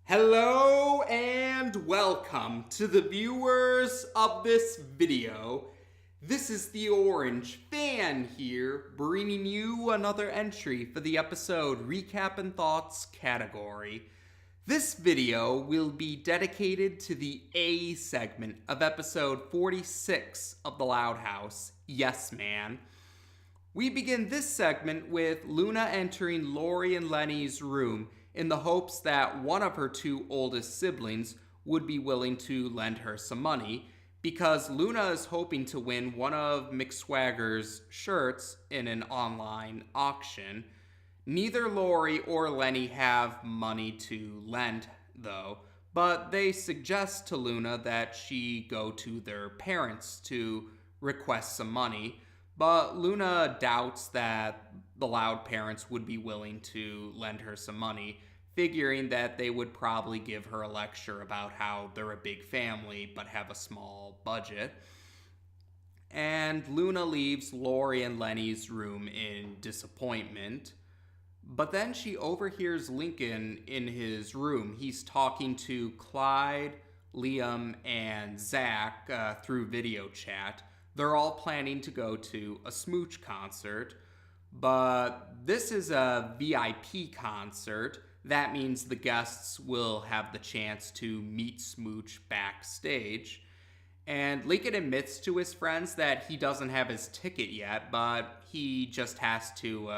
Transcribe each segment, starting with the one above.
Hello and welcome to the viewers of this video. This is the Orange Fan here, bringing you another entry for the episode Recap and Thoughts category. This video will be dedicated to the A segment of episode 46 of The Loud House, Yes Man. We begin this segment with Luna entering Lori and Lenny's room in the hopes that one of her two oldest siblings would be willing to lend her some money, because Luna is hoping to win one of McSwagger's shirts in an online auction. Neither Lori or Lenny have money to lend, though, but they suggest to Luna that she go to their parents to request some money. But Luna doubts that the Loud parents would be willing to lend her some money, figuring that they would probably give her a lecture about how they're a big family but have a small budget. And Luna leaves Lori and Lenny's room in disappointment. But then she overhears Lincoln in his room. He's talking to Clyde, Liam, and Zach through video chat. They're all planning to go to a SMOOCH concert, but this is a VIP concert. That means the guests will have the chance to meet SMOOCH backstage. And Lincoln admits to his friends that he doesn't have his ticket yet, but he just has to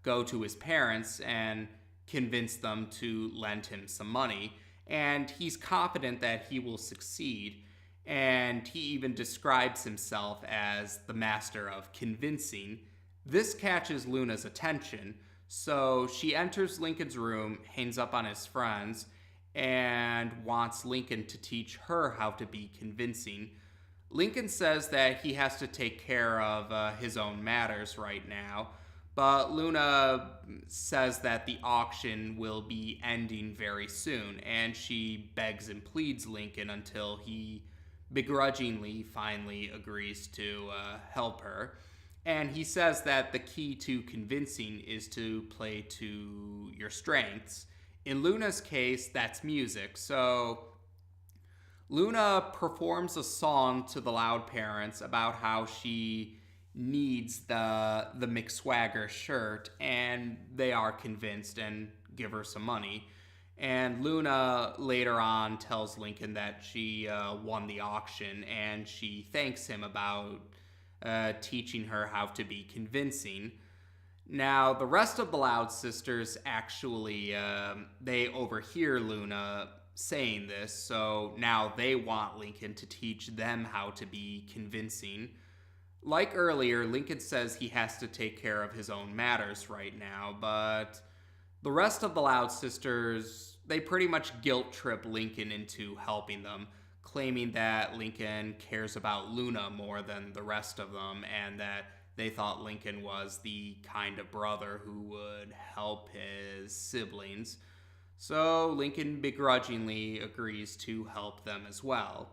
go to his parents and convince them to lend him some money. And he's confident that he will succeed. And he even describes himself as the master of convincing. This catches Luna's attention, so she enters Lincoln's room, hangs up on his friends, and wants Lincoln to teach her how to be convincing. Lincoln says that he has to take care of his own matters right now, but Luna says that the auction will be ending very soon, and she begs and pleads Lincoln until he begrudgingly finally agrees to help her. And he says that the key to convincing is to play to your strengths. In Luna's case, that's music. So Luna performs a song to the Loud parents about how she needs the McSwagger shirt, and they are convinced and give her some money. And Luna later on tells Lincoln that she won the auction, and she thanks him about teaching her how to be convincing. Now, the rest of the Loud sisters actually, they overhear Luna saying this, so now they want Lincoln to teach them how to be convincing. Like earlier, Lincoln says he has to take care of his own matters right now, but the rest of the Loud sisters, they pretty much guilt trip Lincoln into helping them, claiming that Lincoln cares about Luna more than the rest of them, and that they thought Lincoln was the kind of brother who would help his siblings. So Lincoln begrudgingly agrees to help them as well.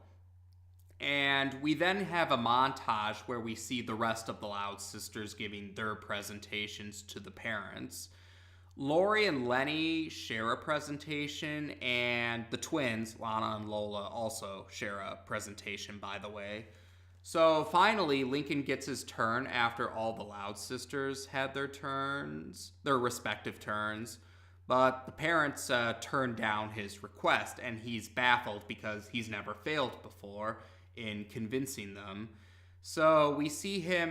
And we then have a montage where we see the rest of the Loud sisters giving their presentations to the parents. Lori and Lenny share a presentation, and the twins, Lana and Lola, also share a presentation, by the way. So finally, Lincoln gets his turn after all the Loud sisters had their respective turns. But the parents turn down his request, and he's baffled because he's never failed before in convincing them. So we see a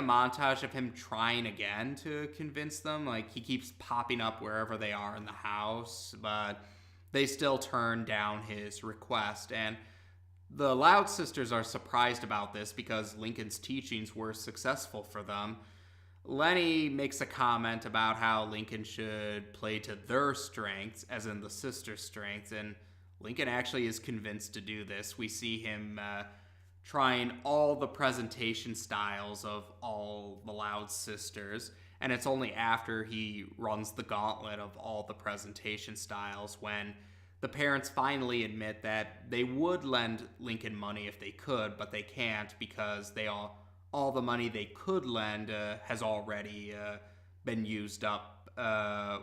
montage of him trying again to convince them. Like, he keeps popping up wherever they are in the house, but they still turn down his request. And the Loud sisters are surprised about this because Lincoln's teachings were successful for them. Lenny makes a comment about how Lincoln should play to their strengths, as in the sisters' strengths, and Lincoln actually is convinced to do this. We see him trying all the presentation styles of all the Loud sisters, and it's only after he runs the gauntlet of all the presentation styles when the parents finally admit that they would lend Lincoln money if they could, but they can't because all the money they could lend has already been used up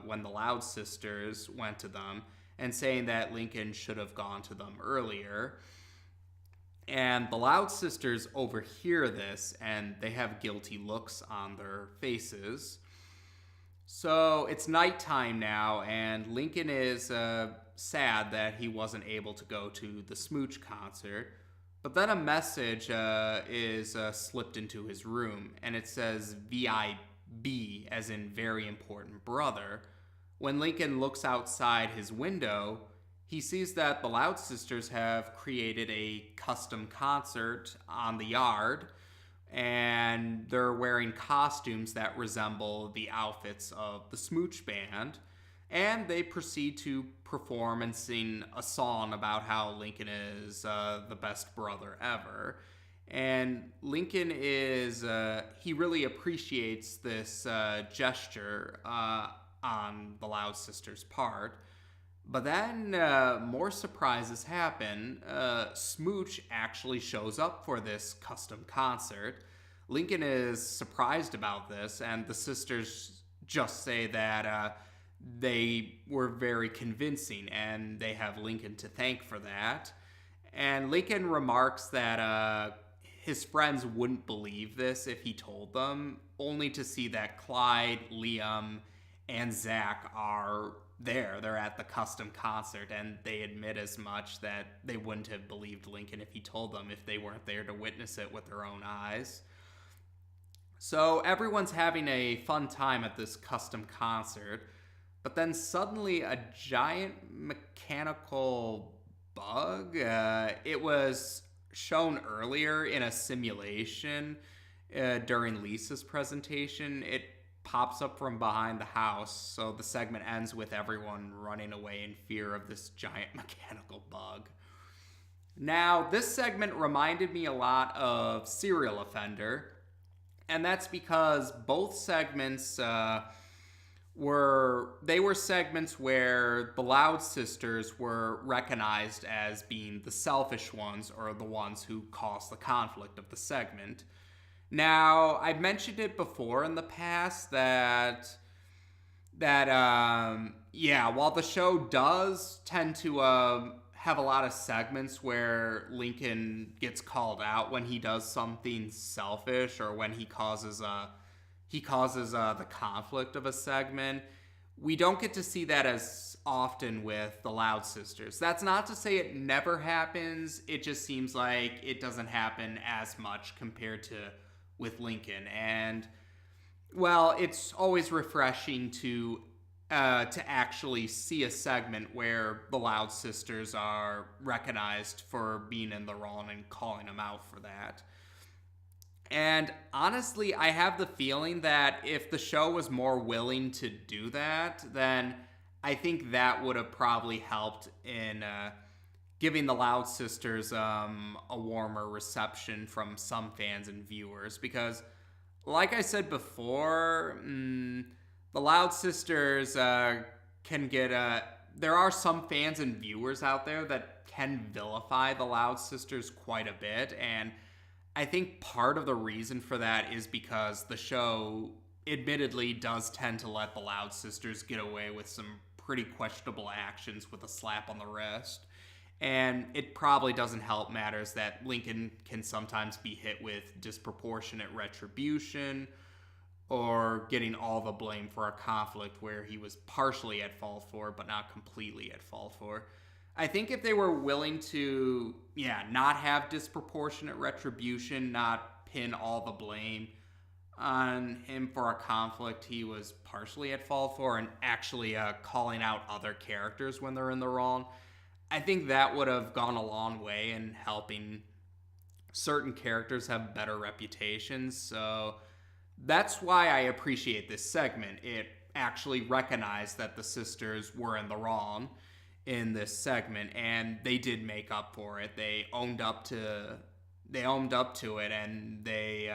when the Loud sisters went to them. and saying that Lincoln should have gone to them earlier. And the Loud sisters overhear this, and they have guilty looks on their faces. So it's nighttime now, and Lincoln is sad that he wasn't able to go to the SMOOCH concert. But then a message is slipped into his room, and it says VIB, as in very important brother. When Lincoln looks outside his window, he sees that the Loud sisters have created a custom concert on the yard, and they're wearing costumes that resemble the outfits of the SMOOCH band, and they proceed to perform and sing a song about how Lincoln is the best brother ever. And Lincoln he really appreciates this gesture on the Loud sisters' part. But then more surprises happen. SMOOCH actually shows up for this custom concert. Lincoln is surprised about this, and the sisters just say that they were very convincing, and they have Lincoln to thank for that. And Lincoln remarks that his friends wouldn't believe this if he told them, only to see that Clyde, Liam, and Zach are there. They're at the custom concert, and they admit as much, that they wouldn't have believed Lincoln if he told them if they weren't there to witness it with their own eyes. So everyone's having a fun time at this custom concert, but then suddenly a giant mechanical bug, it was shown earlier in a simulation during Lisa's presentation. It pops up from behind the house, so the segment ends with everyone running away in fear of this giant mechanical bug. Now, this segment reminded me a lot of Serial Offender, and that's because both segments were segments where the Loud sisters were recognized as being the selfish ones, or the ones who caused the conflict of the segment. Now, I've mentioned it before in the past that while the show does tend to have a lot of segments where Lincoln gets called out when he does something selfish, or when he causes the conflict of a segment, we don't get to see that as often with the Loud sisters. That's not to say it never happens. It just seems like it doesn't happen as much compared to with Lincoln. And well, it's always refreshing to actually see a segment where the Loud sisters are recognized for being in the wrong and calling them out for that. And honestly, I have the feeling that if the show was more willing to do that, then I think that would have probably helped in giving the Loud sisters a warmer reception from some fans and viewers. Because, like I said before, the Loud sisters can get there are some fans and viewers out there that can vilify the Loud sisters quite a bit, and I think part of the reason for that is because the show admittedly does tend to let the Loud sisters get away with some pretty questionable actions with a slap on the wrist. And it probably doesn't help matters that Lincoln can sometimes be hit with disproportionate retribution, or getting all the blame for a conflict where he was partially at fault for, but not completely at fault for. I think if they were willing to, not have disproportionate retribution, not pin all the blame on him for a conflict he was partially at fault for, and actually calling out other characters when they're in the wrong, I think that would have gone a long way in helping certain characters have better reputations. So that's why I appreciate this segment. It actually recognized that the sisters were in the wrong in this segment, and they did make up for it. They owned up to it, and they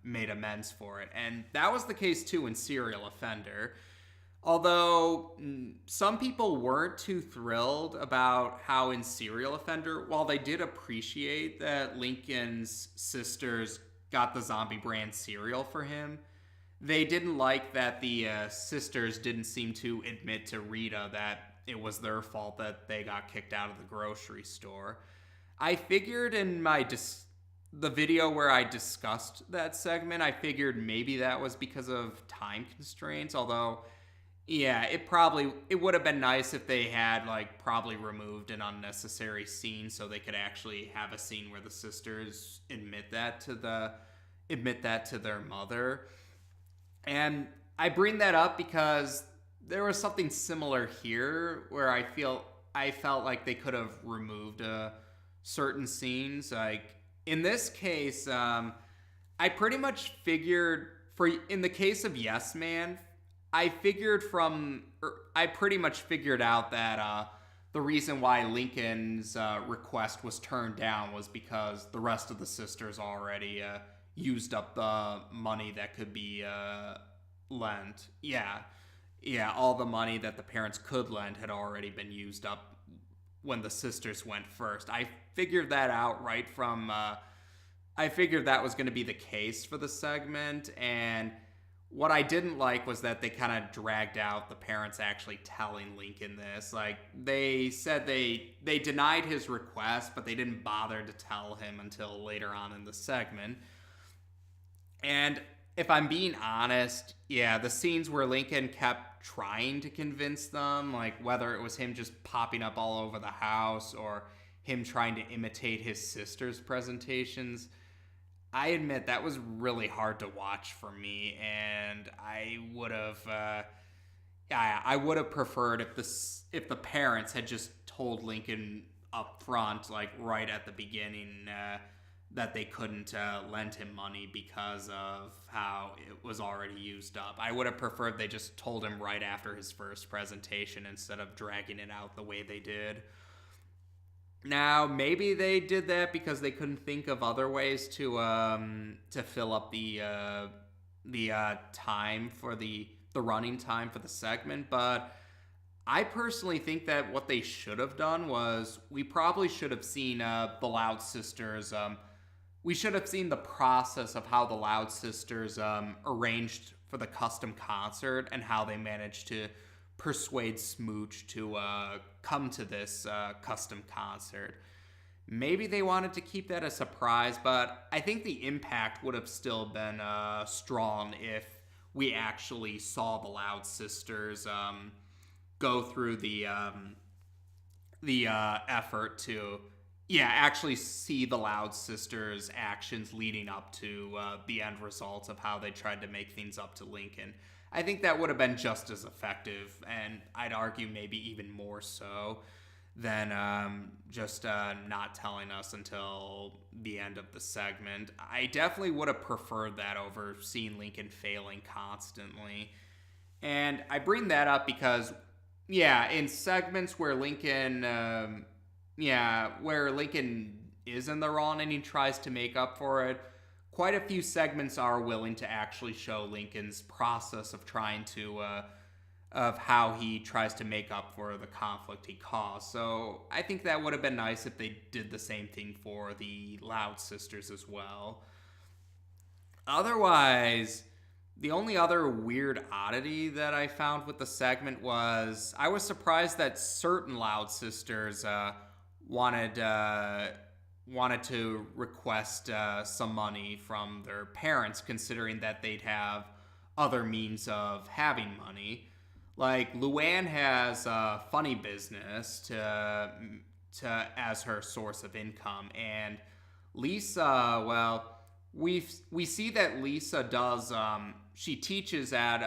made amends for it. And that was the case too in Serial Offender. Although some people weren't too thrilled about how in Serial Offender, while they did appreciate that Lincoln's sisters got the zombie brand cereal for him, they didn't like that the sisters didn't seem to admit to Rita that it was their fault that they got kicked out of the grocery store. I figured in the video where I discussed that segment, I figured maybe that was because of time constraints, although yeah, it would have been nice if they had like probably removed an unnecessary scene so they could actually have a scene where the sisters admit that to their mother. And I bring that up because there was something similar here where I felt like they could have removed certain scenes. Like in this case, I pretty much figured in the case of Yes Man, I pretty much figured out that the reason why Lincoln's request was turned down was because the rest of the sisters already used up the money that could be lent. Yeah, all the money that the parents could lend had already been used up when the sisters went first. I figured that out right from. I figured that was going to be the case for the segment, and what I didn't like was that they kind of dragged out the parents actually telling Lincoln this. Like, they said they denied his request, but they didn't bother to tell him until later on in the segment. And if I'm being honest, yeah, the scenes where Lincoln kept trying to convince them, like whether it was him just popping up all over the house or him trying to imitate his sister's presentations, I admit that was really hard to watch for me, and I would have preferred if the parents had just told Lincoln up front, like right at the beginning, that they couldn't lend him money because of how it was already used up. I would have preferred they just told him right after his first presentation instead of dragging it out the way they did. Now, maybe they did that because they couldn't think of other ways to fill up the time for the running time for the segment, but I personally think that what they should have done was we probably should have seen the Loud Sisters. We should have seen the process of how the Loud Sisters arranged for the custom concert and how they managed to persuade SMOOCH to come to this custom concert. Maybe they wanted to keep that a surprise, but I think the impact would have still been strong if we actually saw the Loud Sisters go through the effort to actually see the Loud Sisters' actions leading up to the end result of how they tried to make things up to Lincoln. I think that would have been just as effective, and I'd argue maybe even more so than just not telling us until the end of the segment. I definitely would have preferred that over seeing Lincoln failing constantly. And I bring that up because, in segments where Lincoln is in the wrong and he tries to make up for it, quite a few segments are willing to actually show Lincoln's process of trying to, of how he tries to make up for the conflict he caused. So I think that would have been nice if they did the same thing for the Loud Sisters as well. Otherwise, the only other weird oddity that I found with the segment was I was surprised that certain Loud Sisters wanted to request some money from their parents, considering that they'd have other means of having money. Like, Luann has a funny business to as her source of income, and Lisa, well, we see that Lisa does she teaches at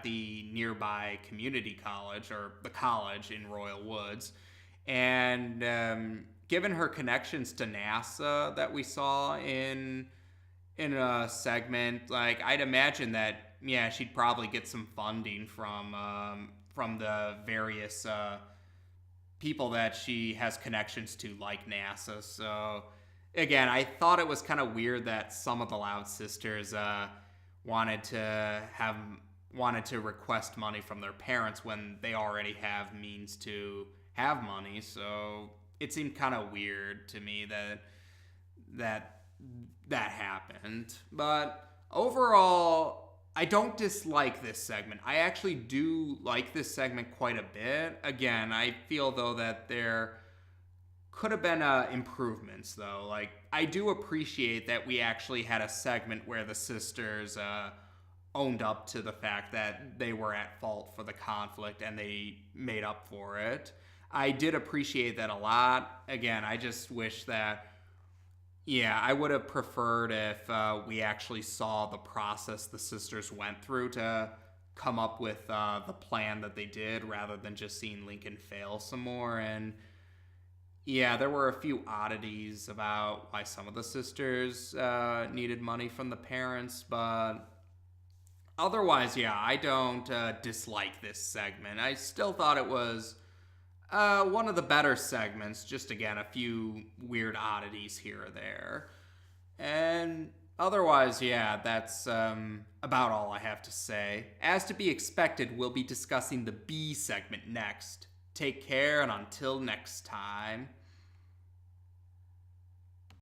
the nearby community college, or the college in Royal Woods, and given her connections to NASA that we saw in a segment, like, I'd imagine that she'd probably get some funding from the various people that she has connections to, like NASA. So again, I thought it was kind of weird that some of the Loud Sisters wanted to request money from their parents when they already have means to have money. So it seemed kind of weird to me that happened. But overall, I don't dislike this segment. I actually do like this segment quite a bit. Again, I feel though that there could have been improvements though. Like, I do appreciate that we actually had a segment where the sisters owned up to the fact that they were at fault for the conflict and they made up for it. I did appreciate that a lot. Again, I just wish that, yeah, I would have preferred if we actually saw the process the sisters went through to come up with the plan that they did rather than just seeing Lincoln fail some more. And yeah, there were a few oddities about why some of the sisters needed money from the parents, but otherwise, yeah, I don't dislike this segment. I still thought it was one of the better segments, just again, a few weird oddities here or there. And otherwise, yeah, that's about all I have to say. As to be expected, we'll be discussing the B segment next. Take care, and until next time.